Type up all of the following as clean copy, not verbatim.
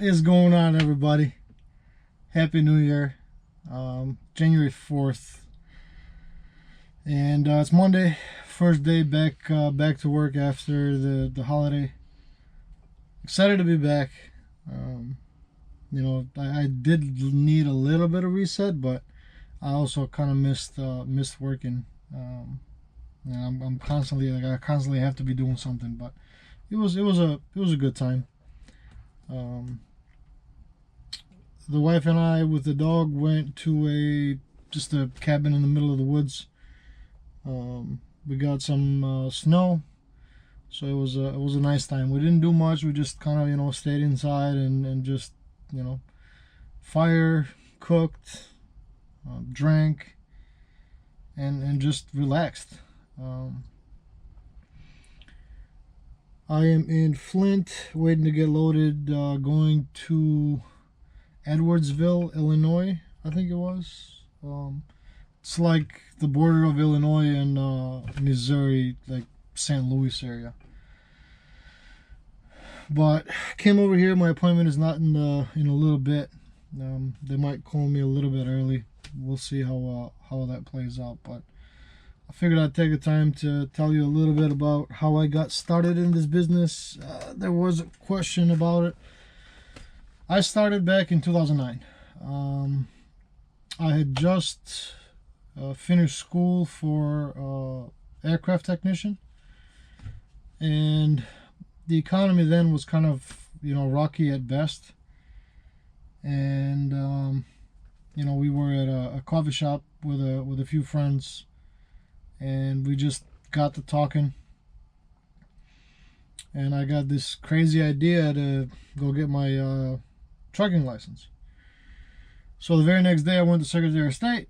is going on, everybody? Happy New Year. January 4th. And it's Monday, first day back to work after the holiday. Excited to be back. I did need a little bit of reset, but I also kind of missed working. I'm constantly I constantly have to be doing something, but it was a good time. The wife and I, with the dog, went to just a cabin in the middle of the woods. We got some snow, so it was a nice time. We didn't do much. We just kind of stayed inside and just fire, cooked, drank, and just relaxed. I am in Flint, waiting to get loaded, going to Edwardsville, Illinois, I think it was. It's like the border of Illinois and Missouri, like St. Louis area. But came over here. My appointment is not in a little bit. They might call me a little bit early. We'll see how that plays out. But I figured I'd take the time to tell you a little bit about how I got started in this business. There was a question about it. I started back in 2009. I had just finished school for aircraft technician, and the economy then was kind of rocky at best. And we were at a coffee shop with a few friends, and we just got to talking, and I got this crazy idea to go get my trucking license. So the very next day I went to Secretary of State.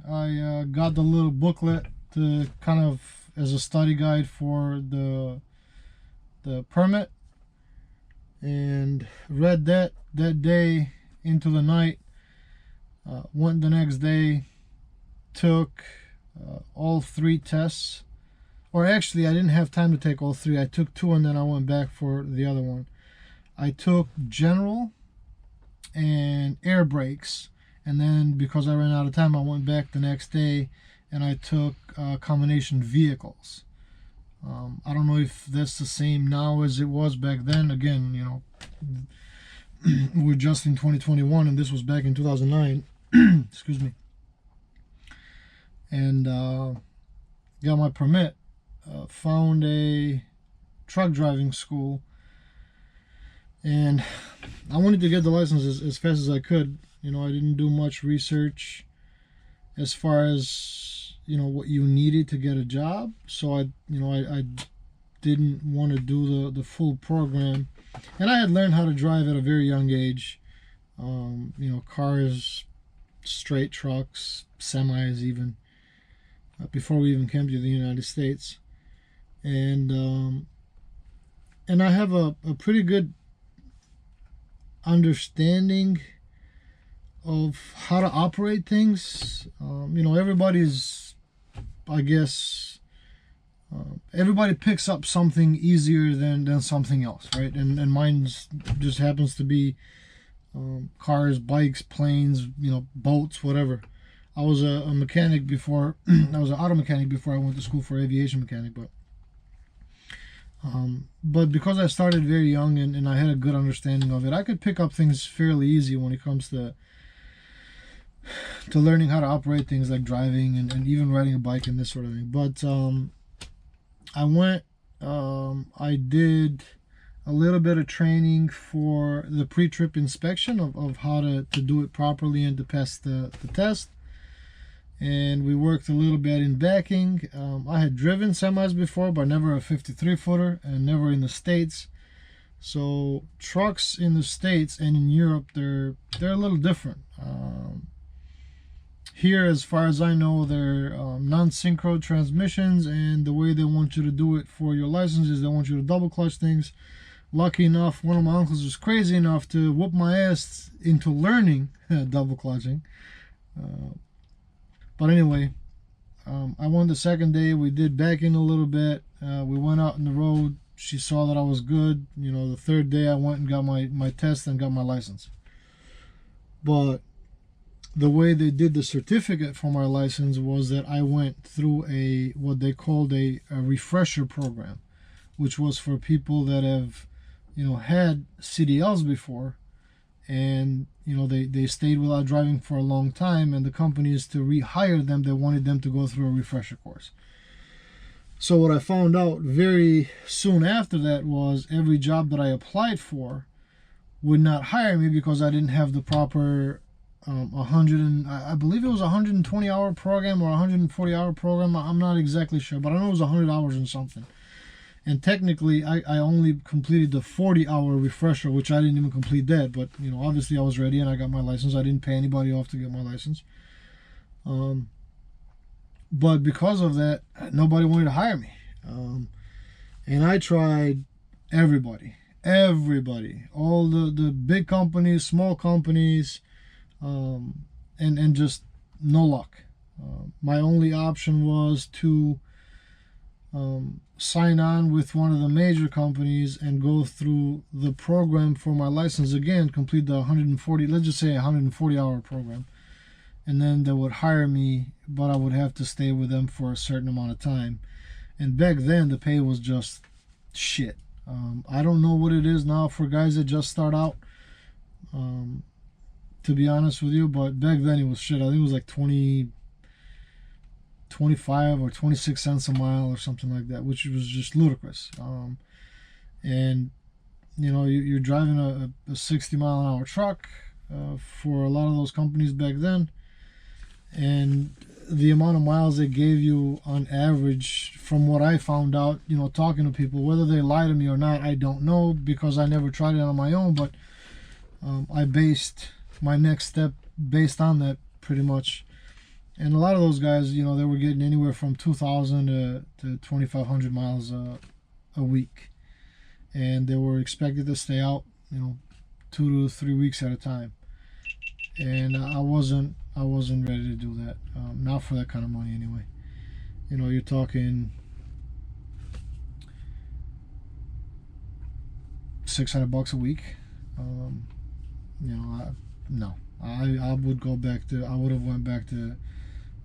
I got the little booklet to kind of as a study guide for the permit, and read that day into the night. Went the next day, took all 3 tests. Or actually, I didn't have time to take all 3. I took 2 and then I went back for the other one. I took general and air brakes, and then because I ran out of time, I went back the next day and I took combination vehicles. I don't know if that's the same now as it was back then. Again, we're just in 2021 and this was back in 2009. Excuse me. And got my permit. Found a truck driving school, and I wanted to get the license as fast as I could. I didn't do much research as far as what you needed to get a job, so I didn't want to do the full program. And I had learned how to drive at a very young age. Cars, straight trucks, semis, even before we even came to the United States. And I have a pretty good understanding of how to operate things. Everybody's, I guess, everybody picks up something easier than something else, right? And mine just happens to be cars, bikes, planes, boats, whatever. I was a mechanic before. I was an auto mechanic before I went to school for aviation mechanic, but because I started very young and I had a good understanding of it, I could pick up things fairly easy when it comes to learning how to operate things like driving and even riding a bike and this sort of thing. But I did a little bit of training for the pre-trip inspection of how to do it properly and to pass the test. And we worked a little bit in backing. I had driven semis before, but never a 53-footer and never in the States. So trucks in the States and in Europe, they're a little different. Here, as far as I know, they're non-synchro transmissions, and the way they want you to do it for your license is they want you to double clutch things. Lucky enough, one of my uncles was crazy enough to whoop my ass into learning double clutching. But anyway, I went the second day. We did backing a little bit. We went out on the road, she saw that I was good. You know, the third day I went and got my test and got my license. But the way they did the certificate for my license was that I went through what they called a refresher program, which was for people that have, you know, had CDLs before, and you know they stayed without driving for a long time, and the companies, to rehire them, they wanted them to go through a refresher course. So what I found out very soon after that was every job that I applied for would not hire me because I didn't have the proper I believe it was a 120-hour program or 140-hour program. I'm not exactly sure, but I know it was 100 hours and something. And technically, I only completed the 40-hour refresher, which I didn't even complete that. But, you know, obviously I was ready and I got my license. I didn't pay anybody off to get my license. But because of that, nobody wanted to hire me. And I tried everybody, all the big companies, small companies, and just no luck. My only option was to sign on with one of the major companies and go through the program for my license again, complete the 140, let's just say 140-hour program, and then they would hire me, but I would have to stay with them for a certain amount of time. And back then the pay was just shit. I don't know what it is now for guys that just start out, to be honest with you, but back then it was shit. I think it was like 25 or 26 cents a mile or something like that, which was just ludicrous. And you know, you're driving a 60-mile-an-hour truck for a lot of those companies back then, and the amount of miles they gave you on average, from what I found out, you know, talking to people, whether they lie to me or not, I don't know, because I never tried it on my own, but I based my next step based on that pretty much. And a lot of those guys, you know, they were getting anywhere from 2,000 to 2,500 miles a week, and they were expected to stay out, you know, 2 to 3 weeks at a time. And I wasn't ready to do that, not for that kind of money anyway. You know, you're talking $600 a week. You know, no, I would go back to, I would have went back to,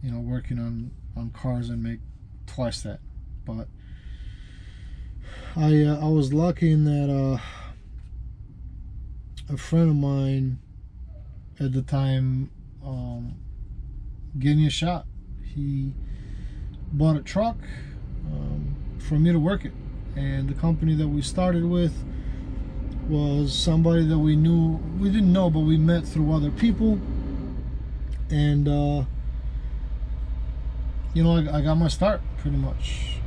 you know, working on cars and make twice that. But I was lucky in that a friend of mine at the time gave me a shot. He bought a truck for me to work it, and the company that we started with was somebody that we didn't know, but we met through other people. And you know, I got my start pretty much,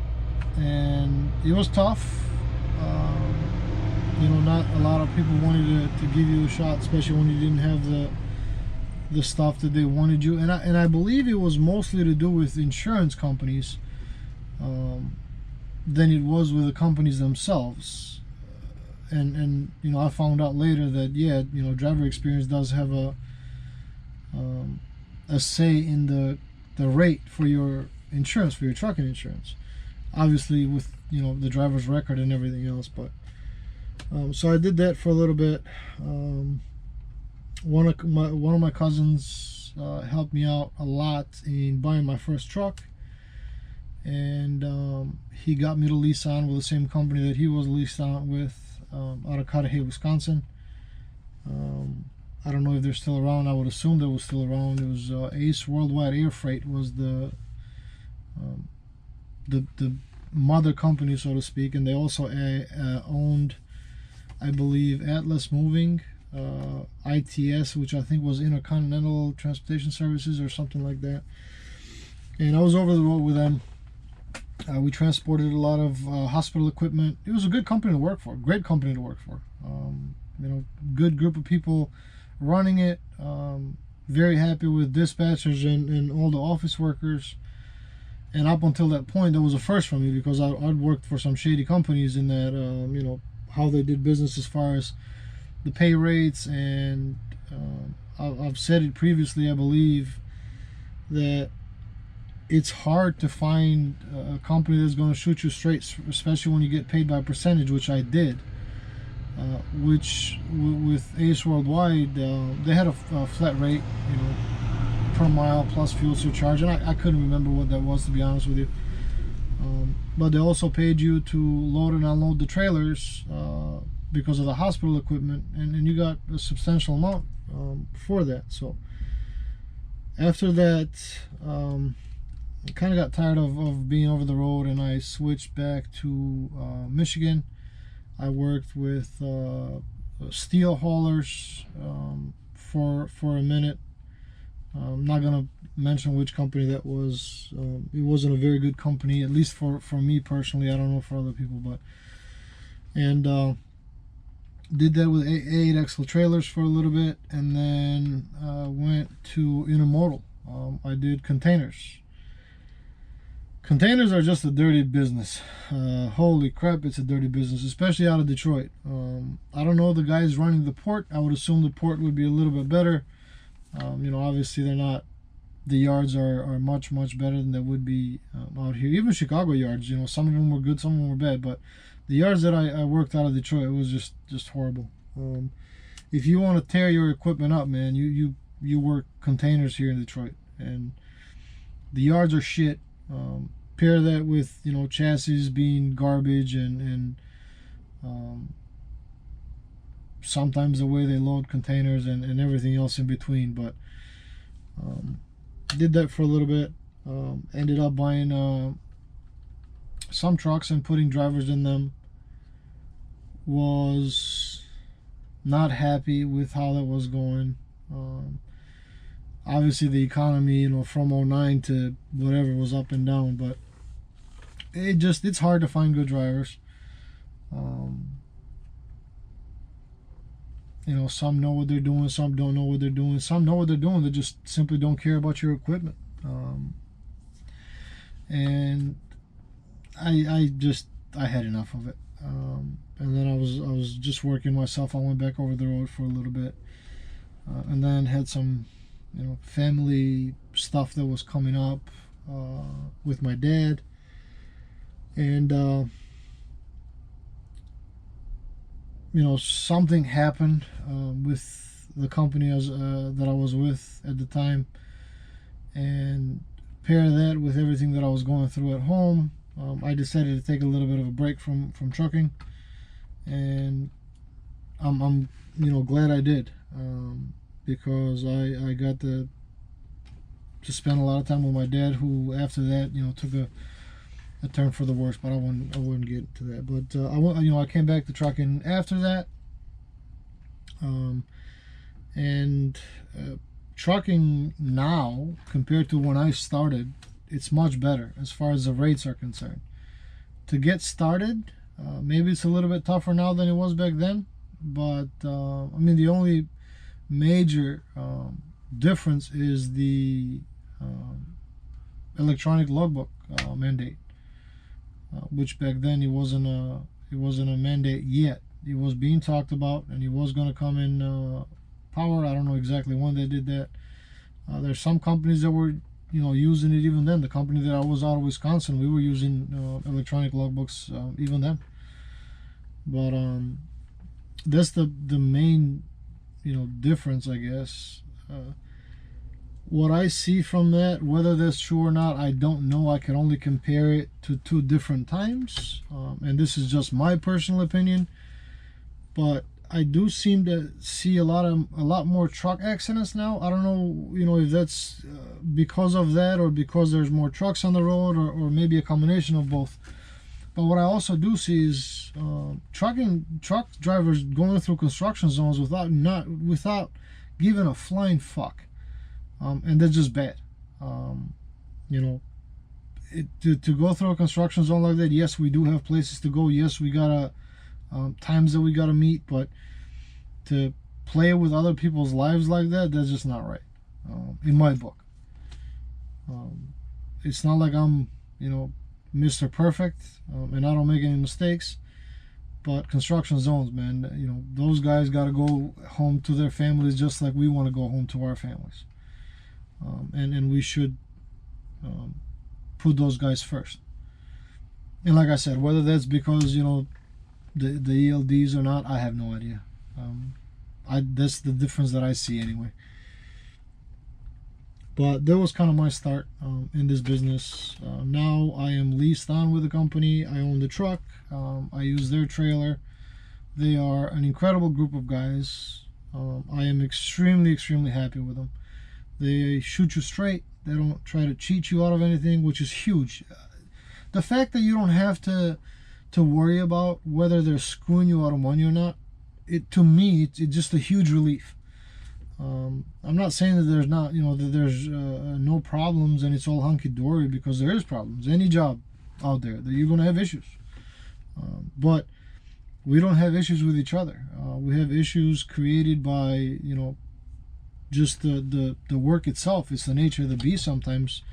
and it was tough. You know, not a lot of people wanted to give you a shot, especially when you didn't have the stuff that they wanted you. And I believe it was mostly to do with insurance companies than it was with the companies themselves. And you know, I found out later that, yeah, you know, driver experience does have a say in the rate for your insurance, for your trucking insurance, obviously with, you know, the driver's record and everything else. But so I did that for a little bit. One of my cousins helped me out a lot in buying my first truck, and he got me to lease on with the same company that he was leased on with, out of Cudahy, Wisconsin. I don't know if they're still around. I would assume they were still around. It was Ace Worldwide Air Freight was the mother company, so to speak, and they also owned, I believe, Atlas Moving, ITS, which I think was Intercontinental Transportation Services or something like that. And I was over the road with them. We transported a lot of hospital equipment. It was a good company to work for, great company to work for. You know, good group of people running it. Very happy with dispatchers and all the office workers. And up until that point, that was a first for me, because I'd worked for some shady companies in that, you know, how they did business as far as the pay rates. And I've said it previously, I believe, that it's hard to find a company that's going to shoot you straight, especially when you get paid by a percentage, which I did. Which with Ace Worldwide, they had a flat rate, per mile plus fuel surcharge, and I couldn't remember what that was, to be honest with you. But they also paid you to load and unload the trailers because of the hospital equipment, and you got a substantial amount for that. So after that, I kind of got tired of being over the road, and I switched back to Michigan. I worked with steel haulers for a minute. I'm not gonna mention which company that was. It wasn't a very good company, at least for me personally. I don't know for other people, but did that with 8 axle trailers for a little bit, and then went to intermodal. I did containers. Containers are just a dirty business. Holy crap, it's a dirty business, especially out of Detroit. I don't know the guys running the port. I would assume the port would be a little bit better. Obviously they're not. The yards are much better than they would be out here. Even Chicago yards, some of them were good, some of them were bad. But the yards that I worked out of Detroit, it was just horrible. If you want to tear your equipment up, man, you work containers here in Detroit, and the yards are shit. Pair that with chassis being garbage, and sometimes the way they load containers and everything else in between. But did that for a little bit. Ended up buying some trucks and putting drivers in them. Was not happy with how that was going. Obviously the economy, from 09 to whatever, was up and down, but it's hard to find good drivers. Some know what they're doing, some don't know what they're doing, some know what they're doing, they just simply don't care about your equipment. And I had enough of it. And then I was just working myself. I went back over the road for a little bit, and then had some family stuff that was coming up with my dad, and something happened with the company that I was with at the time, and pair that with everything that I was going through at home, I decided to take a little bit of a break from trucking, and I'm glad I did, because I got to spend a lot of time with my dad, who after that took a turn for the worse, but I wouldn't get into that. But I came back to trucking after that, and trucking now compared to when I started, it's much better as far as the rates are concerned. To get started, maybe it's a little bit tougher now than it was back then, but the only major difference is the electronic logbook mandate, which back then it wasn't a mandate yet. It was being talked about, and it was going to come in power. I don't know exactly when they did that. There's some companies that were using it even then. The company that I was out of Wisconsin, we were using electronic logbooks even then. But that's the main difference, I guess. What I see from that, whether that's true or not, I don't know. I can only compare it to 2 different times, and this is just my personal opinion. But I do seem to see a lot more truck accidents now. I don't know, if that's because of that, or because there's more trucks on the road, or maybe a combination of both. But what I also do see is truck drivers going through construction zones without giving a flying fuck, and that's just bad. To go through a construction zone like that, yes, we do have places to go. Yes, we gotta times that we gotta meet, but to play with other people's lives like that's just not right, in my book. It's not like I'm Mr. Perfect, and I don't make any mistakes, but construction zones, man, those guys got to go home to their families just like we want to go home to our families, and we should put those guys first. And like I said, whether that's because, you know, the ELDs or not, I have no idea. That's the difference that I see anyway. But that was kind of my start in this business. Now I am leased on with the company. I own the truck. I use their trailer. They are an incredible group of guys. I am extremely happy with them. They shoot you straight. They don't try to cheat you out of anything, which is huge. The fact that you don't have to worry about whether they're screwing you out of money or not, to me, it's just a huge relief. I'm not saying that there's not, you know, that there's no problems and it's all hunky-dory, because there is problems. Any job out there that you're going to have issues. But we don't have issues with each other. We have issues created by, you know, just the work itself. It's the nature of the beast sometimes,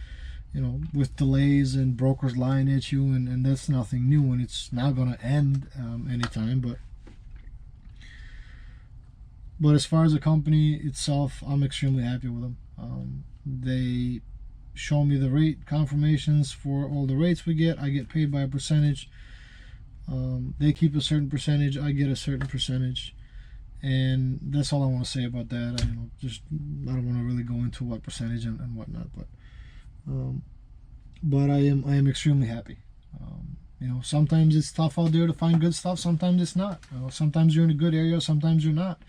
you know, with delays and brokers lying at you, and that's nothing new, and it's not going to end anytime. But as far as the company itself, I'm extremely happy with them. They show me the rate confirmations for all the rates we get. I get paid by a percentage. They keep a certain percentage. I get a certain percentage. And that's all I want to say about that. I don't want to really go into what percentage and whatnot. But I am extremely happy. You know, sometimes it's tough out there to find good stuff. Sometimes it's not. You know, sometimes you're in a good area. Sometimes you're not.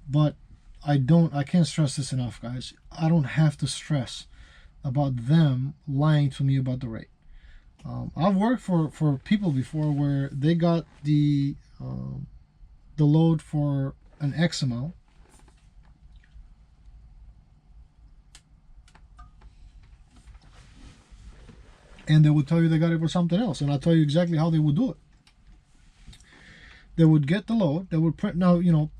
But I can't stress this enough, guys. I don't have to stress about them lying to me about the rate. I've worked for people before where they got the load for an X amount, and they would tell you they got it for something else, and I'll tell you exactly how they would do it. They would get the load, they would print. Now, you know,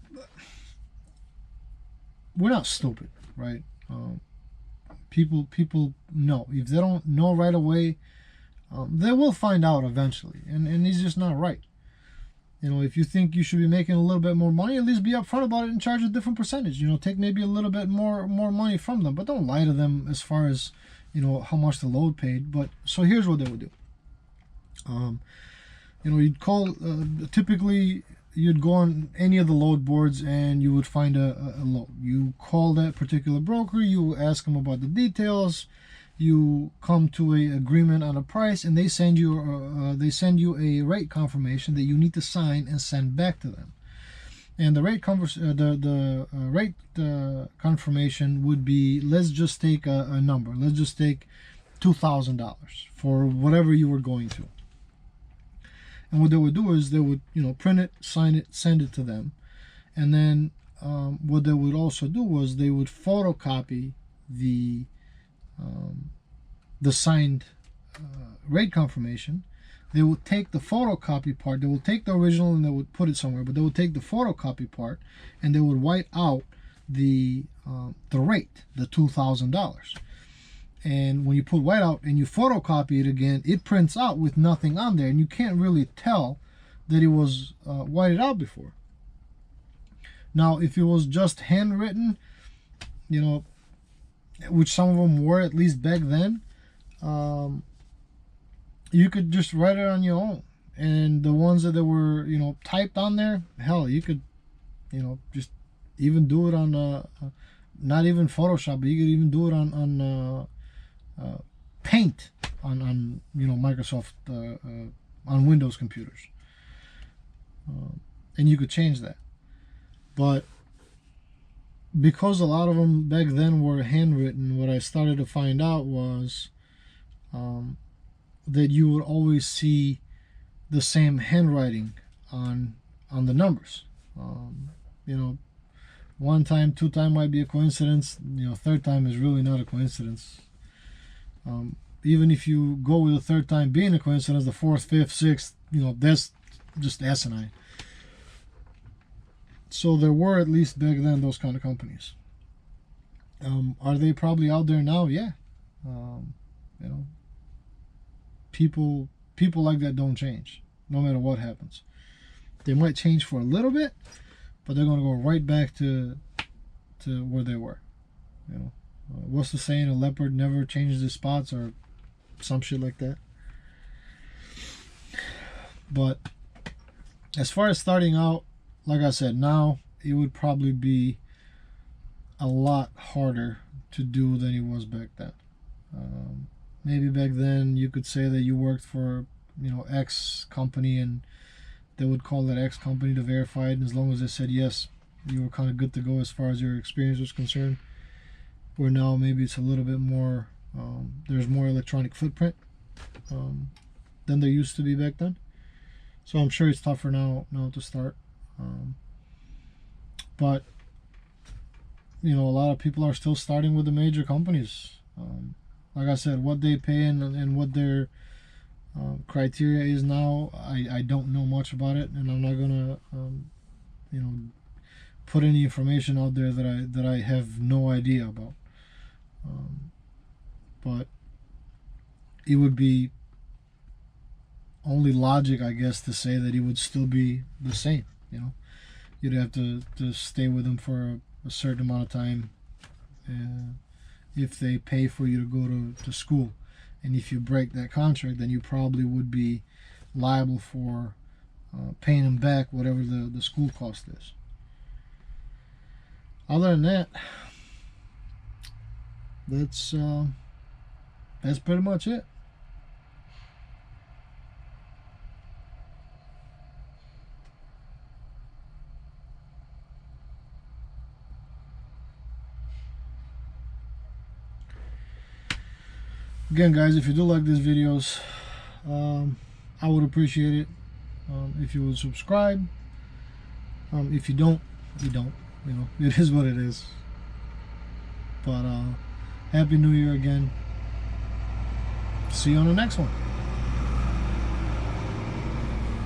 we're not stupid, right? People know. If they don't know right away, they will find out eventually, and it's just not right. You know, if you think you should be making a little bit more money, at least be upfront about it and charge a different percentage. You know, take maybe a little bit more money from them, but don't lie to them as far as, you know, how much the load paid. But so here's what they would do. You know, you'd call. Typically, you'd go on any of the load boards and you would find a load. You call that particular broker. You ask them about the details. You come to a agreement on a price, and they send you a rate confirmation that you need to sign and send back to them. And the rate confirmation would be, let's just take a number. Let's just take $2,000 for whatever you were going to. And what they would do is they would, you know, print it, sign it, send it to them, and then what they would also do was they would photocopy the signed rate confirmation. They would take the photocopy part. They would take the original and they would put it somewhere, but they would take the photocopy part and they would white out the rate, the $2,000. And when you put white out and you photocopy it again, it prints out with nothing on there, and you can't really tell that it was whited out before. Now, if it was just handwritten, you know, which some of them were, at least back then, you could just write it on your own. And the ones that were, you know, typed on there, hell, you could, you know, just even do it on not even Photoshop, but you could even do it on Paint on you know, Microsoft on Windows computers, and you could change that. But because a lot of them back then were handwritten, what I started to find out was that you would always see the same handwriting on the numbers. You know, one time, two time might be a coincidence. You know, third time is really not a coincidence. Even if you go with the third time being a coincidence, the fourth, fifth, sixth, you know, that's just asinine. So there were, at least back then, those kind of companies. Are they probably out there now? Yeah. You know, people like that don't change, no matter what happens. They might change for a little bit, but they're going to go right back to where they were. You know, what's the saying? A leopard never changes his spots, or some shit like that. But as far as starting out, like I said, now it would probably be a lot harder to do than it was back then. Maybe back then you could say that you worked for, X company, and they would call that X company to verify it, and as long as they said yes, you were kind of good to go as far as your experience was concerned. Where now maybe it's a little bit more, there's more electronic footprint than there used to be back then. So I'm sure it's tougher now to start. But a lot of people are still starting with the major companies. Like I said, what they pay and what their criteria is now, I don't know much about it, and I'm not gonna put any information out there that I have no idea about. But it would be only logic, I guess, to say that it would still be the same. You'd have to stay with them for a certain amount of time if they pay for you to go to school. And if you break that contract, then you probably would be liable for paying them back whatever the school cost is. Other than that, that's pretty much it. Again, guys, if you do like these videos, I would appreciate it if you would subscribe. If you don't, you don't. It is what it is. But Happy New Year again. See you on the next one.